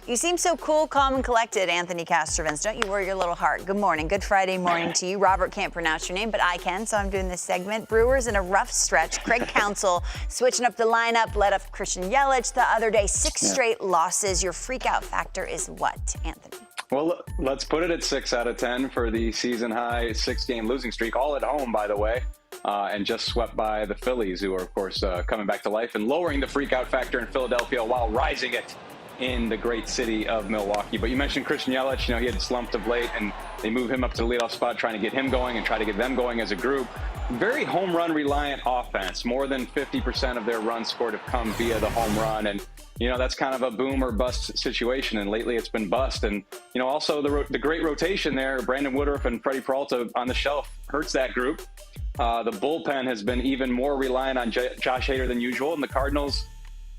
You seem so cool, calm, and collected, Anthony Castrovince. Don't you worry your little heart. Good morning. Good Friday morning to you. Robert can't pronounce your name, but I can, so I'm doing this segment. Brewers in a rough stretch. Craig Counsell switching up the lineup, led off Christian Yelich the other day. Six straight losses. Your freak-out factor is what, Anthony? Well, let's put it at 6 out of 10 for the season-high 6-game losing streak, all at home, by the way, and just swept by the Phillies, who are, of course, coming back to life and lowering the freak-out factor in Philadelphia while rising it in the great city of Milwaukee. But you mentioned Christian Yelich. He had slumped of late, and they move him up to the leadoff spot, trying to get him going and try to get them going as a group. Very home run reliant offense. More than 50% of their runs scored have come via the home run. And, that's kind of a boom or bust situation. And lately it's been bust. And, also the great rotation there, Brandon Woodruff and Freddie Peralta on the shelf hurts that group. The bullpen has been even more reliant on Josh Hader than usual. And the Cardinals,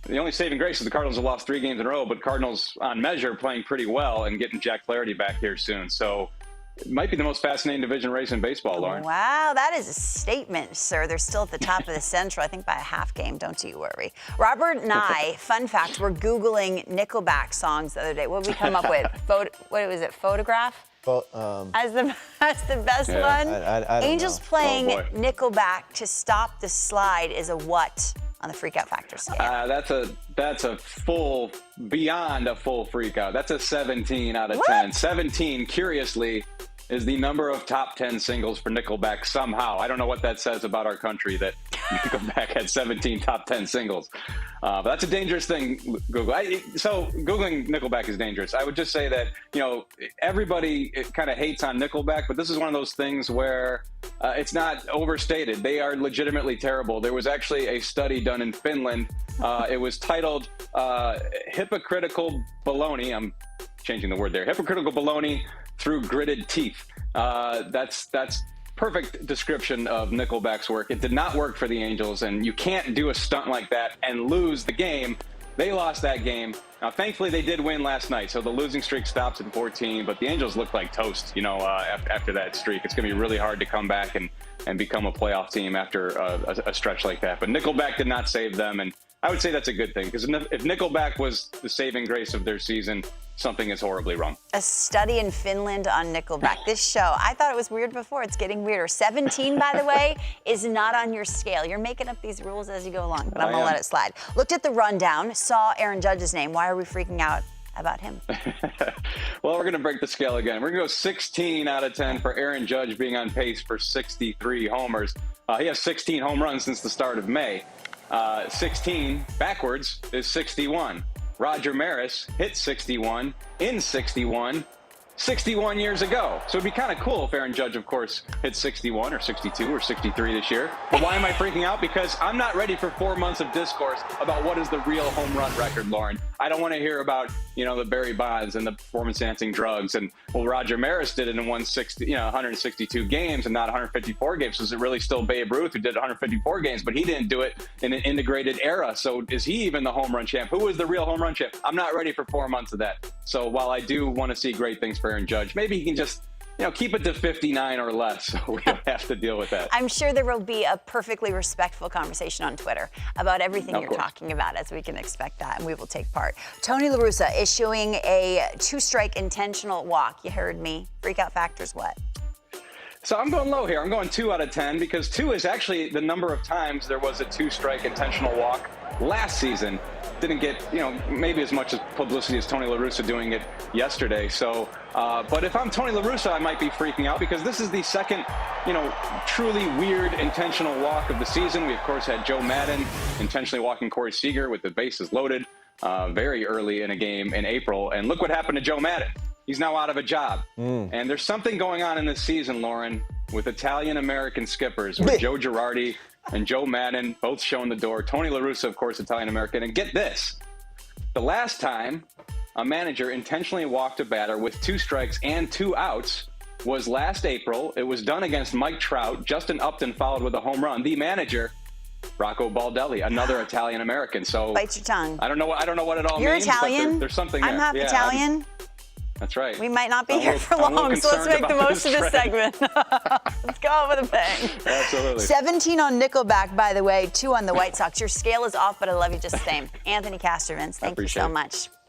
the only saving grace is the Cardinals have lost 3 games in a row, but Cardinals on measure playing pretty well and getting Jack Flaherty back here soon. So it might be the most fascinating division race in baseball, Lauren. Wow, that is a statement, sir. They're still at the top of the Central, I think by a half game. Don't you worry. Robert and I, fun fact, we're Googling Nickelback songs the other day. What did we come up with? What was it, Photograph? As the best one? I don't Angels know. playing Nickelback to stop the slide is a what on the freak-out factor scale? That's a full, beyond a full freak-out. That's a 17 out of 10. 17, curiously, is the number of top 10 singles for Nickelback somehow. I don't know what that says about our country that Nickelback had 17 top 10 singles. But that's a dangerous thing, Google. So Googling Nickelback is dangerous. I would just say that, everybody kind of hates on Nickelback, but this is one of those things where it's not overstated. They are legitimately terrible. There was actually a study done in Finland. It was titled Hypocritical Baloney. I'm changing the word there. Hypocritical Baloney Through Gritted Teeth. That's perfect description of Nickelback's work. It did not work for the Angels, and you can't do a stunt like that and lose the game. They lost that game. Now, thankfully, they did win last night, so the losing streak stops at 14, but the Angels look like toast, after that streak. It's going to be really hard to come back and become a playoff team after a stretch like that. But Nickelback did not save them, and I would say that's a good thing, because if Nickelback was the saving grace of their season, something is horribly wrong. A study in Finland on Nickelback. This show, I thought it was weird before. It's getting weirder. 17, by the way, is not on your scale. You're making up these rules as you go along, but I'm going to let it slide. Looked at the rundown, saw Aaron Judge's name. Why are we freaking out about him? Well, we're going to break the scale again. We're going to go 16 out of 10 for Aaron Judge being on pace for 63 homers. He has 16 home runs since the start of May. 16 backwards is 61. Roger Maris hit 61 in 61 years ago. So it'd be kind of cool if Aaron Judge, of course, hit 61 or 62 or 63 this year. But why am I freaking out? Because I'm not ready for 4 months of discourse about what is the real home run record, Lauren. I don't want to hear about, the Barry Bonds and the performance-enhancing drugs. And, Roger Maris did it in 162 games and not 154 games. So is it really still Babe Ruth who did 154 games, but he didn't do it in an integrated era? So is he even the home run champ? Who is the real home run champ? I'm not ready for 4 months of that. So while I do want to see great things for Aaron Judge, maybe he can just keep it to 59 or less so we don't have to deal with that. I'm sure there will be a perfectly respectful conversation on Twitter about everything you're talking about, as we can expect that, and we will take part. Tony La Russa issuing a 2-strike intentional walk. You heard me. Freakout factor's what? So I'm going low here. I'm going 2 out of 10 because 2 is actually the number of times there was a 2-strike intentional walk last season. Didn't get, maybe as much publicity as Tony La Russa doing it yesterday. So, but if I'm Tony La Russa, I might be freaking out because this is the second, truly weird intentional walk of the season. We, of course, had Joe Madden intentionally walking Corey Seager with the bases loaded very early in a game in April. And look what happened to Joe Madden. He's now out of a job. And there's something going on in this season, Lauren, with Italian-American skippers, with Joe Girardi and Joe Madden both showing the door. Tony La Russa, of course, Italian-American. And get this, the last time a manager intentionally walked a batter with 2 strikes and 2 outs was last April. It was done against Mike Trout. Justin Upton followed with a home run. The manager, Rocco Baldelli, another Italian-American. So bite your tongue. I don't know what it all You're means. Italian? But there's something there. I'm half Italian. That's right. We might not be here for long, so let's make the most of this segment. Let's go out with a bang. Absolutely. 17 on Nickelback, by the way, 2 on the White Sox. Your scale is off, but I love you just the same. Anthony Castrovince, thank you so much.